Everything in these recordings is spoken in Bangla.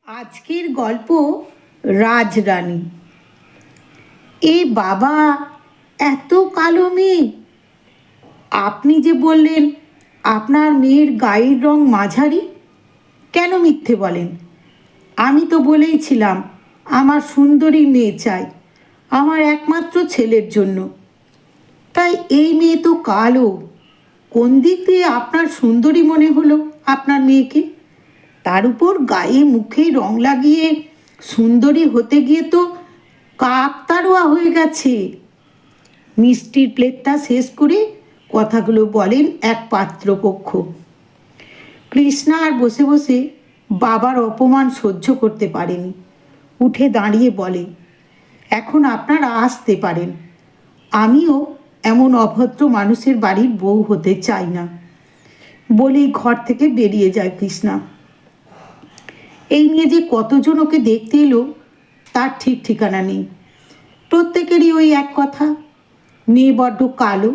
আজকের গল্প রাজরানী। এ বাবা, এত কালো মেয়ে! আপনি যে বললেন আপনার মেয়ের গায়ের রং মাঝারি, কেন মিথ্যে বলেন? আমি তো বলেইছিলাম আমার সুন্দরী মেয়ে চাই, আমার একমাত্র ছেলের জন্য। তাই এই মেয়ে তো কালো। কোন দিক দিয়ে আপনার সুন্দরী মনে হলো আপনার মেয়েকে? তার উপর গায়ে মুখে রং লাগিয়ে সুন্দরী হতে গিয়ে তো কাকতাড়ুয়া হয়ে গেছে। মিষ্টির প্লেটটা শেষ করে কথাগুলো বলেন এক পাত্রপক্ষ। কৃষ্ণা আর বসে বসে বাবার অপমান সহ্য করতে পারেনি। উঠে দাঁড়িয়ে বলে, এখন আপনারা আসতে পারেন। আমিও এমন অভদ্র মানুষের বাড়ির বউ হতে চাই না। বলেই ঘর থেকে বেরিয়ে যায় কৃষ্ণা। এই নিয়ে যে কতজন ওকে দেখতে এলো তার ঠিক ঠিকানা নেই। প্রত্যেকেরই ওই এক কথা, মেয়ে বড্ড কালো,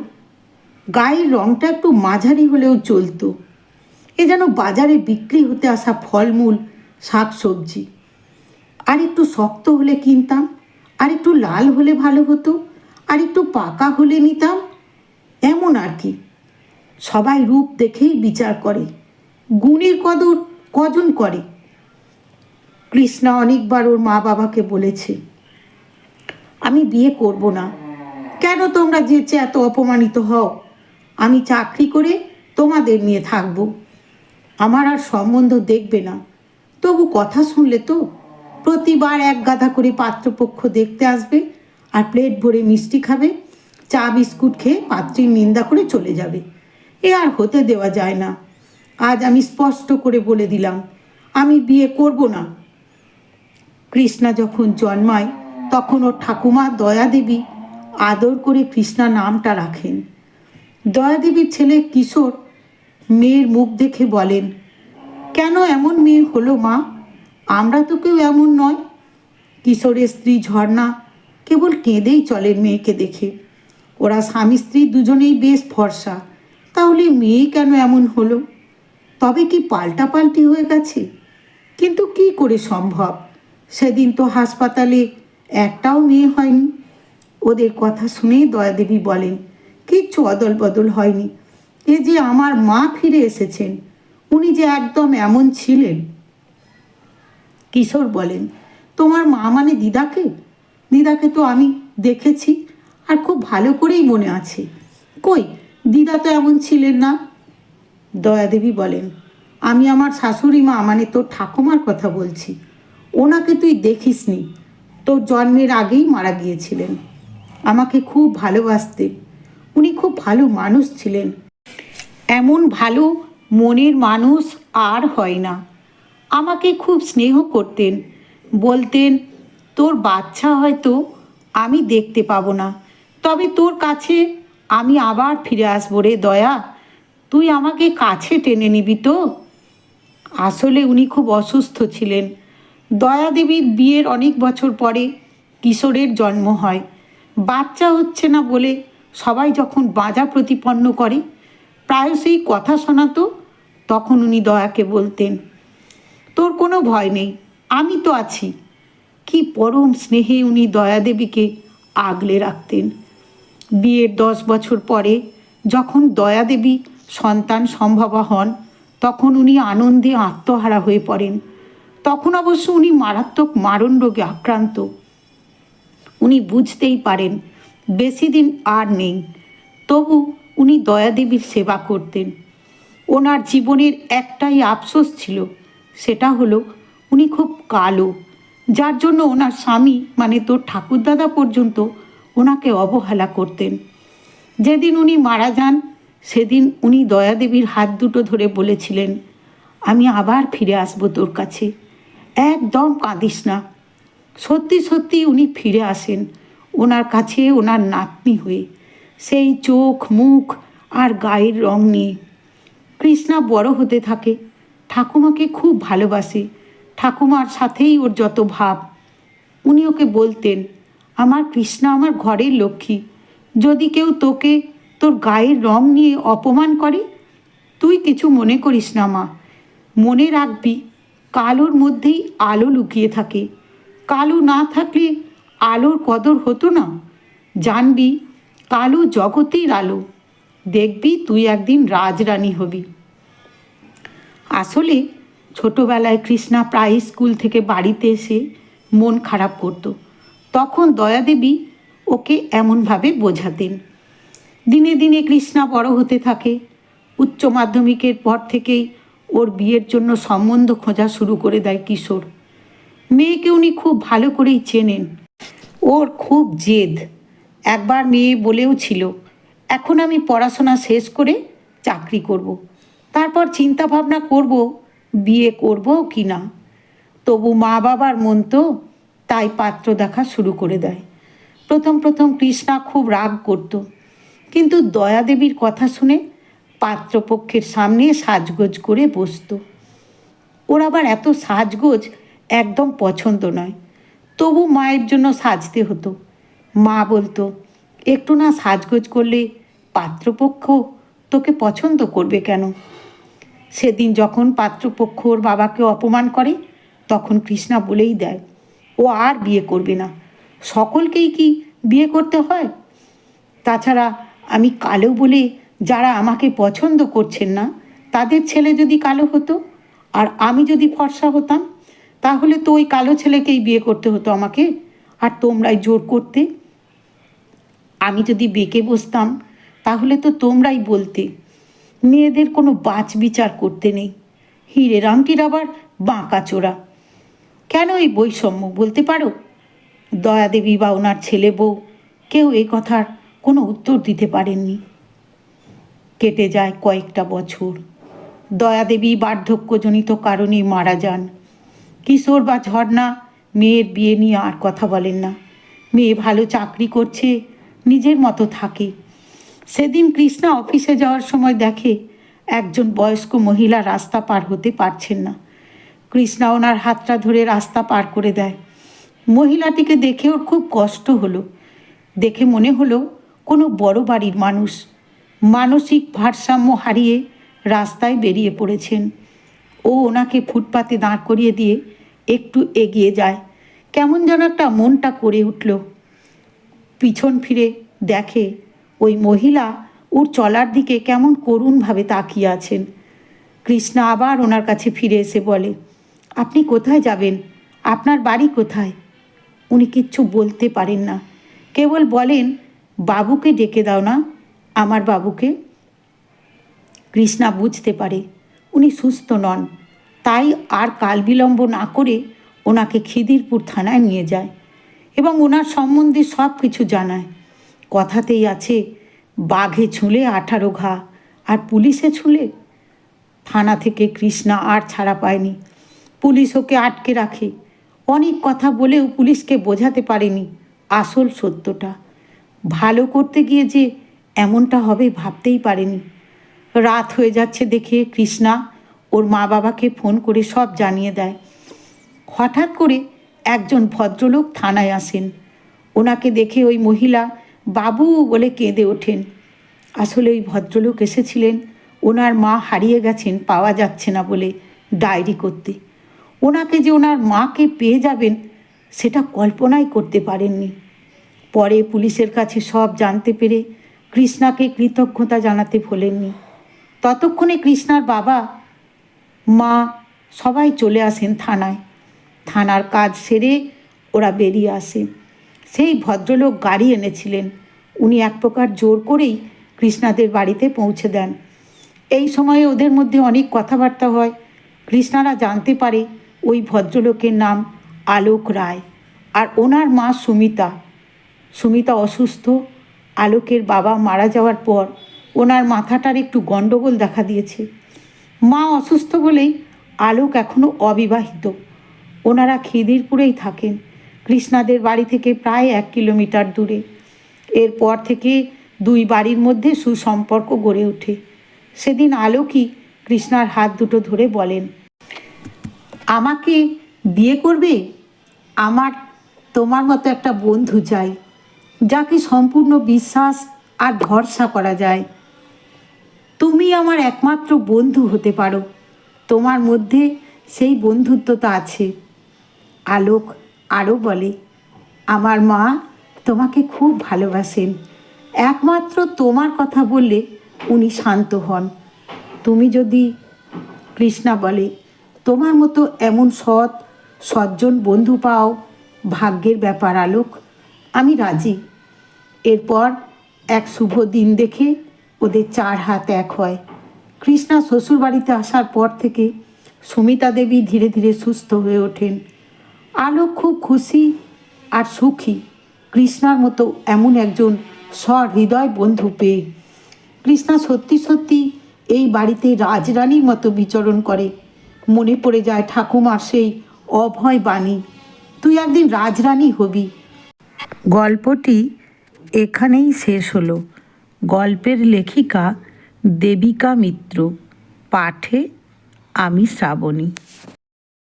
গায়ের রঙটা একটু মাঝারি হলেও চলতো। এ যেন বাজারে বিক্রি হতে আসা ফলমূল, শাক সবজি। আর একটু শক্ত হলে কিনতাম, আর একটু লাল হলে ভালো হতো, আর একটু পাকা হলে নিতাম, এমন আর কি। সবাই রূপ দেখেই বিচার করে, গুণের কদর কজন করে? কৃষ্ণা অনেকবার ওর মা বাবাকে বলেছে, আমি বিয়ে করব না। কেন তোমরা যেচে এত অপমানিত হও? আমি চাকরি করে তোমাদের নিয়ে থাকব, আমার আর সম্বন্ধ দেখবে না। তবু কথা শুনলে তো প্রতিবার এক গাদা করে পাত্রপক্ষ দেখতে আসবে, আর প্লেট ভরে মিষ্টি খাবে, চা বিস্কুট খেয়ে পাত্রীর নিন্দা করে চলে যাবে। এ আর হতে দেওয়া যায় না। আজ আমি স্পষ্ট করে বলে দিলাম, আমি বিয়ে করব না। কৃষ্ণা যখন জন্মায় তখন ওর ঠাকুমা দয়াদেবী আদর করে কৃষ্ণা নামটা রাখেন। দয়াদেবীর ছেলে কিশোর মেয়ের মুখ দেখে বলেন, কেন এমন মেয়ে হলো মা? আমরা তো কেউ এমন নয়। কিশোরের স্ত্রী ঝর্ণা কেবল কেঁদেই চলেন মেয়েকে দেখে। ওরা স্বামী স্ত্রী দুজনেই বেশ ফর্সা, তাহলে মেয়ে কেন এমন হলো? তবে কি পাল্টাপাল্টি হয়ে গেছে? কিন্তু কি করে সম্ভব? সেদিন তো হাসপাতালে একটাও মেয়ে হয়নি। ওদের কথা শুনেই দয়াদেবী বলেন, কিচ্ছু অদল বদল হয়নি। এ যে আমার মা ফিরে এসেছেন, উনি যে একদম এমন ছিলেন। কিশোর বলেন, তোমার মা মানে দিদাকে? দিদাকে তো আমি দেখেছি, আর খুব ভালো করেই মনে আছে। কই, দিদা তো এমন ছিলেন না। দয়াদেবী বলেন, আমি আমার শাশুড়ি মা মানে তোর ঠাকুমার কথা বলছি। ওনাকে তুই দেখিসনি, তোর জন্মের আগেই মারা গিয়েছিলেন। আমাকে খুব ভালোবাসতেন, উনি খুব ভালো মানুষ ছিলেন। এমন ভালো মনের মানুষ আর হয় না। আমাকে খুব স্নেহ করতেন, বলতেন, তোর বাচ্চা হয়তো আমি দেখতে পাবো না, তবে তোর কাছে আমি আবার ফিরে আসবো রে দয়া, তুই আমাকে কাছে টেনে নিবি তো? আসলে উনি খুব অসুস্থ ছিলেন। দয়াদেবীর বিয়ের অনেক বছর পরে কিশোরের জন্ম হয়। বাচ্চা হচ্ছে না বলে সবাই যখন বাঁজা প্রতিপন্ন করে, প্রায়শই কথা শোনাতো, তখন উনি দয়াকে বলতেন, তোর কোনো ভয় নেই, আমি তো আছি। কি পরম স্নেহে উনি দয়াদেবীকে আগলে রাখতেন। বিয়ের 10 বছর পরে যখন দয়াদেবী সন্তান সম্ভবা হন, তখন উনি আনন্দে আত্মহারা হয়ে পড়েন। তখন অবশ্য উনি মারাত্মক মারণ রোগে আক্রান্ত। উনি বুঝতেই পারেন বেশি দিন আর নেই, তবু উনি দয়াদেবীর সেবা করতেন। ওনার জীবনের একটাই আফসোস ছিল, সেটা হলো উনি খুব কালো, যার জন্য ওনার স্বামী মানে তোর ঠাকুরদাদা পর্যন্ত ওনাকে অবহেলা করতেন। যেদিন উনি মারা যান সেদিন উনি দয়াদেবীর হাত দুটো ধরে বলেছিলেন, আমি আবার ফিরে আসবো তোর কাছে, একদম কাঁদিস না। সত্যি সত্যি উনি ফিরে আসেন ওনার কাছে ওনার নাতনি হয়ে, সেই চোখ মুখ আর গায়ের রং নিয়ে। কৃষ্ণা বড় হতে থাকে, ঠাকুমাকে খুব ভালোবাসে, ঠাকুমার সাথেই ওর যত ভাব। উনি ওকে বলতেন, আমার কৃষ্ণা আমার ঘরের লক্ষ্মী, যদি কেউ তোকে তোর গায়ের রং নিয়ে অপমান করে, তুই কিছু মনে করিস না মা, মনে রাখবি কালোর মধ্যেই আলো লুকিয়ে থাকে। কালো না থাকলে আলোর কদর হতো না। জানবি কালো জগতের আলো, দেখবি তুই একদিন রাজরানী হবি। আসলে ছোটবেলায় কৃষ্ণা প্রায় স্কুল থেকে বাড়িতে এসে মন খারাপ করত। তখন দয়াদেবী ওকে এমনভাবে বোঝাতেন। দিনে দিনে কৃষ্ণা বড় হতে থাকে। উচ্চ মাধ্যমিকের পর থেকেই ওর বিয়ের জন্য সম্বন্ধ খোঁজা শুরু করে দেয় কিশোর। মেয়েকে উনি খুব ভালো করেই চেনেন। ওর খুব জেদ। একবার মেয়ে বলেও ছিল, এখন আমি পড়াশোনা শেষ করে চাকরি করব, তারপর চিন্তা ভাবনা করব বিয়ে করব কি না। তবু মা বাবার মন তো, তাই পাত্র দেখা শুরু করে দেয়। প্রথম প্রথম কৃষ্ণা খুব রাগ করত, কিন্তু দয়াদেবীর কথা শুনে পাত্রপক্ষের সামনে সাজগোজ করে বসত। ওর আবার এত সাজগোজ একদম পছন্দ নয়, তবু মায়ের জন্য সাজতে হতো। মা বলতো, একটু না সাজগোজ করলে পাত্রপক্ষ তোকে পছন্দ করবে কেন? সেদিন যখন পাত্রপক্ষ ওর বাবাকে অপমান করে, তখন কৃষ্ণা বলেই দেয় ও আর বিয়ে করবে না। সকলকেই কি বিয়ে করতে হয়? তাছাড়া আমি কালো বলে যারা আমাকে পছন্দ করছেন না, তাদের ছেলে যদি কালো হতো আর আমি যদি ফর্সা হতাম, তাহলে তো ওই কালো ছেলেকেই বিয়ে করতে হতো আমাকে, আর তোমরাই জোর করতে। আমি যদি বেঁকে বসতাম, তাহলে তো তোমরাই বলতে মেয়েদের কোনো বাছ বিচার করতে নেই। হিরে রামটির আবার বাঁকা চোরা। কেন এই বৈষম্য বলতে পারো? দয়াদেবী বা ওনার ছেলে বউ কেউ এই কথার কোনো উত্তর দিতে পারেননি। কেটে যায় কয়েকটা বছর। দয়াদেবী বার্ধক্যজনিত কারণে মারা যান। কিশোর বা ঝর্ণা মেয়ের বিয়ে নিয়ে আর কথা বলেন না। মেয়ে ভালো চাকরি করছে, নিজের মতো থাকে। সেদিন কৃষ্ণা অফিসে যাওয়ার সময় দেখে একজন বয়স্ক মহিলা রাস্তা পার হতে পারছেন না। কৃষ্ণা ওনার হাতটা ধরে রাস্তা পার করে দেয়। মহিলাটিকে দেখে ওর খুব কষ্ট হলো। দেখে মনে হলো কোনো বড় বাড়ির মানুষ মানসিক ভারসাম্য হারিয়ে রাস্তায় বেরিয়ে পড়েছেন। ও ওনাকে ফুটপাতে দাঁড় করিয়ে দিয়ে একটু এগিয়ে যায়। কেমন যেন একটা মনটা করে উঠল। পিছন ফিরে দেখে ওই মহিলা ওর চলার দিকে কেমন করুণভাবে তাকিয়ে আছেন। কৃষ্ণা আবার ওনার কাছে ফিরে এসে বলে, আপনি কোথায় যাবেন? আপনার বাড়ি কোথায়? উনি কিচ্ছু বলতে পারেন না, কেবল বলেন, বাবুকে ডেকে দাও না, আমার বাবুকে। কৃষ্ণা বুঝতে পারে উনি সুস্থ নন, তাই আর কাল বিলম্ব না করে ওনাকে খিদিরপুর থানায় নিয়ে যায় এবং ওনার সম্বন্ধে সব কিছু জানায়। কথাতেই আছে, বাঘে ছুঁলে 18 ঘা, আর পুলিশে ছুঁলে। থানা থেকে কৃষ্ণা আর ছাড়া পায়নি। পুলিশ ওকে আটকে রাখে। অনেক কথা বলেও পুলিশকে বোঝাতে পারেনি আসল সত্যটা। ভালো করতে গিয়ে যে এমনটা হবে ভাবতেই পারেনি। রাত হয়ে যাচ্ছে দেখে কৃষ্ণা ওর মা বাবাকে ফোন করে সব জানিয়ে দেয়। হঠাৎ করে একজন ভদ্রলোক থানায় আসেন। ওনাকে দেখে ওই মহিলা বাবু বলে কেঁদে ওঠেন। আসলে ওই ভদ্রলোক এসেছিলেন ওনার মা হারিয়ে গেছেন, পাওয়া যাচ্ছে না বলে ডায়েরি করতে। ওনাকে যে ওনার মাকে পেয়ে যাবেন সেটা কল্পনাই করতে পারেননি। পরে পুলিশের কাছে সব জানতে পেরে কৃষ্ণাকে কৃতজ্ঞতা জানাতে ভোলেননি। ততক্ষণে কৃষ্ণার বাবা মা সবাই চলে আসেন থানায়। থানার কাজ সেরে ওরা বেরিয়ে আসে। সেই ভদ্রলোক গাড়ি এনেছিলেন। উনি এক প্রকার জোর করেই কৃষ্ণাদের বাড়িতে পৌঁছে দেন। এই সময়ে ওদের মধ্যে অনেক কথাবার্তা হয়। কৃষ্ণারা জানতে পারে ওই ভদ্রলোকের নাম আলোক রায়, আর ওনার মা সুমিতা। সুমিতা অসুস্থ। আলোকের বাবা মারা যাওয়ার পর ওনার মাথাটার একটু গণ্ডগোল দেখা দিয়েছে। মা অসুস্থ বলেই আলোক এখনও অবিবাহিত। ওনারা খিদিরপুরেই থাকেন, কৃষ্ণাদের বাড়ি থেকে প্রায় 1 কিলোমিটার দূরে। এরপর থেকে দুই বাড়ির মধ্যে সুসম্পর্ক গড়ে ওঠে। সেদিন আলোকই কৃষ্ণার হাত দুটো ধরে বলেন, আমাকে বিয়ে করবে? আমার তোমার মতো একটা বন্ধু চাই, যাকে সম্পূর্ণ বিশ্বাস আর ভরসা করা যায়। তুমি আমার একমাত্র বন্ধু হতে পারো। তোমার মধ্যে সেই বন্ধুত্বতা আছে। আলোক আরও বলে, আমার মা তোমাকে খুব ভালোবাসেন। একমাত্র তোমার কথা বললে উনি শান্ত হন। তুমি যদি, কৃষ্ণা বলে, তোমার মতো এমন সজ্জন বন্ধু পাও ভাগ্যের ব্যাপার আলোক। আমি রাজি। এরপর এক শুভ দিন দেখে ওদের 4 হাত এক হয়। কৃষ্ণা শ্বশুরবাড়িতে আসার পর থেকে সুমিতা দেবী ধীরে ধীরে সুস্থ হয়ে ওঠেন। আলোক খুব খুশি আর সুখী কৃষ্ণার মতো এমন একজন সহৃদয় বন্ধু পেয়ে। কৃষ্ণা সত্যি সত্যি এই বাড়িতে রাজরানীর মতো বিচরণ করে। মনে পড়ে যায় ঠাকুমার সেই অভয় বাণী, তুই একদিন রাজরানী হবি। গল্পটি এখানেই শেষ হলো। গল্পের লেখিকা দেবিকা মিত্র, পাঠে আমি শ্রাবণী।